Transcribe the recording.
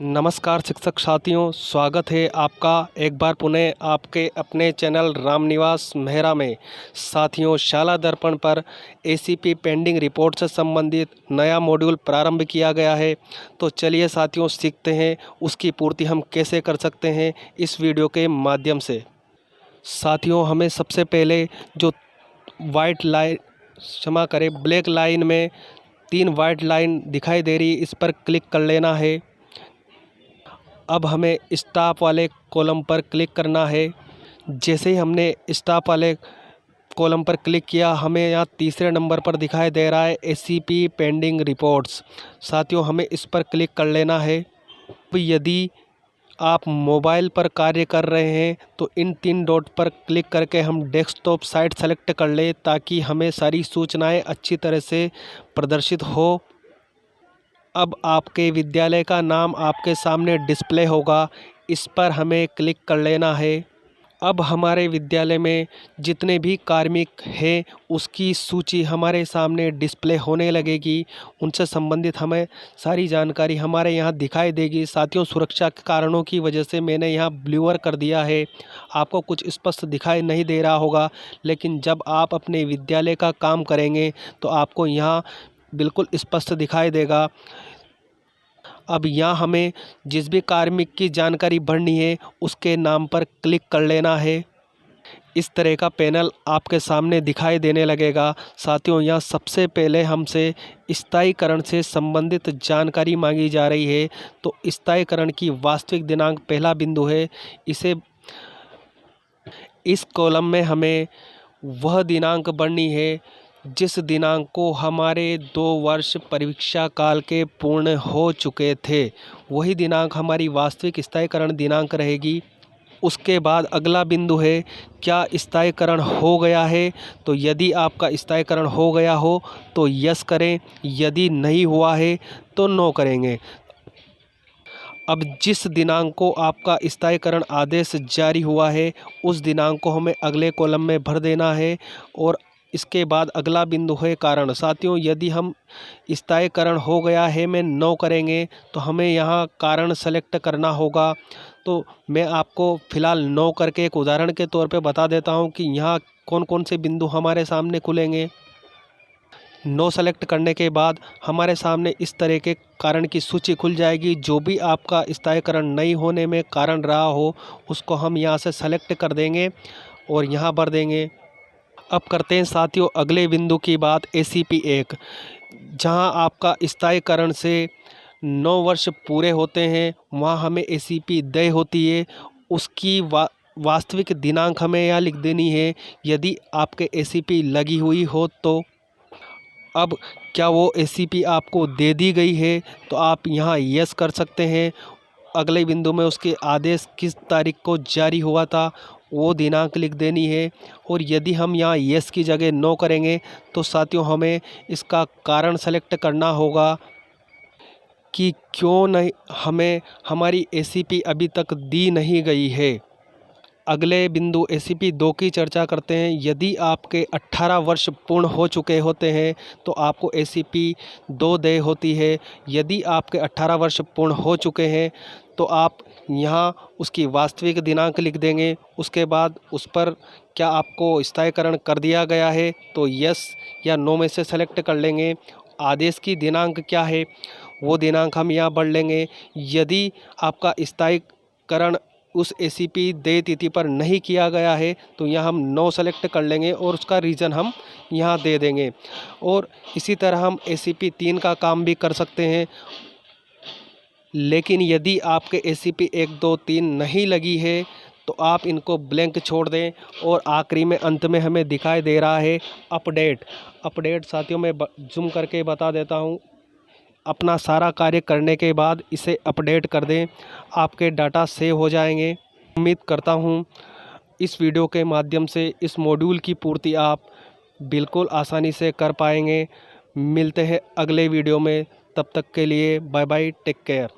नमस्कार शिक्षक साथियों, स्वागत है आपका एक बार पुनः आपके अपने चैनल रामनिवास मेहरा में। साथियों, शाला दर्पण पर एसीपी पेंडिंग रिपोर्ट से संबंधित नया मॉड्यूल प्रारंभ किया गया है। तो चलिए साथियों, सीखते हैं उसकी पूर्ति हम कैसे कर सकते हैं इस वीडियो के माध्यम से। साथियों, हमें सबसे पहले जो वाइट लाइन ब्लैक लाइन में 3 वाइट लाइन दिखाई दे रही, इस पर क्लिक कर लेना है। अब हमें स्टाफ वाले कॉलम पर क्लिक करना है। जैसे ही हमने स्टाफ वाले कॉलम पर क्लिक किया, हमें यहाँ तीसरे नंबर पर दिखाई दे रहा है एसीपी पेंडिंग रिपोर्ट्स। साथियों, हमें इस पर क्लिक कर लेना है। अब यदि आप मोबाइल पर कार्य कर रहे हैं तो इन 3 डॉट पर क्लिक करके हम डेस्कटॉप साइट सेलेक्ट कर लें, ताकि हमें सारी सूचनाएं अच्छी तरह से प्रदर्शित हो। अब आपके विद्यालय का नाम आपके सामने डिस्प्ले होगा, इस पर हमें क्लिक कर लेना है। अब हमारे विद्यालय में जितने भी कार्मिक हैं उसकी सूची हमारे सामने डिस्प्ले होने लगेगी। उनसे संबंधित हमें सारी जानकारी हमारे यहाँ दिखाई देगी। साथियों, सुरक्षा के कारणों की वजह से मैंने यहाँ ब्लूअर कर दिया है। आपको कुछ स्पष्ट दिखाई नहीं दे रहा होगा, लेकिन जब आप अपने विद्यालय का काम करेंगे तो आपको यहाँ बिल्कुल स्पष्ट दिखाई देगा। अब यहाँ हमें जिस भी कार्मिक की जानकारी भरनी है उसके नाम पर क्लिक कर लेना है। इस तरह का पैनल आपके सामने दिखाई देने लगेगा। साथियों, यहाँ सबसे पहले हमसे स्थायीकरण से संबंधित जानकारी मांगी जा रही है। तो स्थायीकरण की वास्तविक दिनांक पहला बिंदु है। इस कॉलम में हमें वह दिनांक भरनी है जिस दिनांक को हमारे 2 वर्ष परीक्षा काल के पूर्ण हो चुके थे। वही दिनांक हमारी वास्तविक स्थायीकरण दिनांक रहेगी। उसके बाद अगला बिंदु है, क्या स्थायीकरण हो गया है। तो यदि आपका स्थायीकरण हो गया हो तो यस करें, यदि नहीं हुआ है तो नो करेंगे। अब जिस दिनांक को आपका स्थायीकरण आदेश जारी हुआ है उस दिनांक को हमें अगले कॉलम में भर देना है। और इसके बाद अगला बिंदु है कारण। साथियों, यदि हम स्थायीकरण हो गया है में नो करेंगे तो हमें यहाँ कारण सेलेक्ट करना होगा। तो मैं आपको फ़िलहाल नो करके एक उदाहरण के तौर पे बता देता हूँ कि यहाँ कौन कौन से बिंदु हमारे सामने खुलेंगे। नो सेलेक्ट करने के बाद हमारे सामने इस तरह के कारण की सूची खुल जाएगी। जो भी आपका स्थायीकरण नहीं होने में कारण रहा हो उसको हम यहाँ से सेलेक्ट कर देंगे और यहाँ भर देंगे। अब करते हैं साथियों अगले बिंदु की बात, एसीपी 1, जहाँ आपका स्थायीकरण से 9 वर्ष पूरे होते हैं वहाँ हमें एसीपी देय होती है। उसकी वास्तविक दिनांक हमें यहाँ लिख देनी है यदि आपके एसीपी लगी हुई हो तो। अब क्या वो एसीपी आपको दे दी गई है तो आप यहाँ यस कर सकते हैं। अगले बिंदु में उसके आदेश किस तारीख को जारी हुआ था वो दिनांक लिख देनी है। और यदि हम यहाँ यस की जगह नो करेंगे तो साथियों हमें इसका कारण सेलेक्ट करना होगा कि क्यों नहीं हमें हमारी एसीपी अभी तक दी नहीं गई है। अगले बिंदु एसीपी 2 की चर्चा करते हैं। यदि आपके 18 वर्ष पूर्ण हो चुके होते हैं तो आपको एसीपी 2 देय होती है। यदि आपके 18 वर्ष पूर्ण हो चुके हैं तो आप यहाँ उसकी वास्तविक दिनांक लिख देंगे। उसके बाद उस पर क्या आपको स्थायीकरण कर दिया गया है तो यस या नो में से सेलेक्ट कर लेंगे। आदेश की दिनांक क्या है वो दिनांक हम यहाँ भर लेंगे। यदि आपका स्थायीकरण उस एसीपी देय तिथि पर नहीं किया गया है तो यहाँ हम नो सेलेक्ट कर लेंगे और उसका रीज़न हम यहाँ दे देंगे। और इसी तरह हम एसीपी 3 का काम भी कर सकते हैं। लेकिन यदि आपके एसीपी 1, 2, 3 नहीं लगी है तो आप इनको ब्लैंक छोड़ दें। और आखिरी में अंत में हमें दिखाई दे रहा है अपडेट। साथियों, मैं जूम करके बता देता हूँ। अपना सारा कार्य करने के बाद इसे अपडेट कर दें, आपके डाटा सेव हो जाएंगे। उम्मीद करता हूँ इस वीडियो के माध्यम से इस मॉड्यूल की पूर्ति आप बिल्कुल आसानी से कर पाएंगे। मिलते हैं अगले वीडियो में, तब तक के लिए बाय बाय, टेक केयर।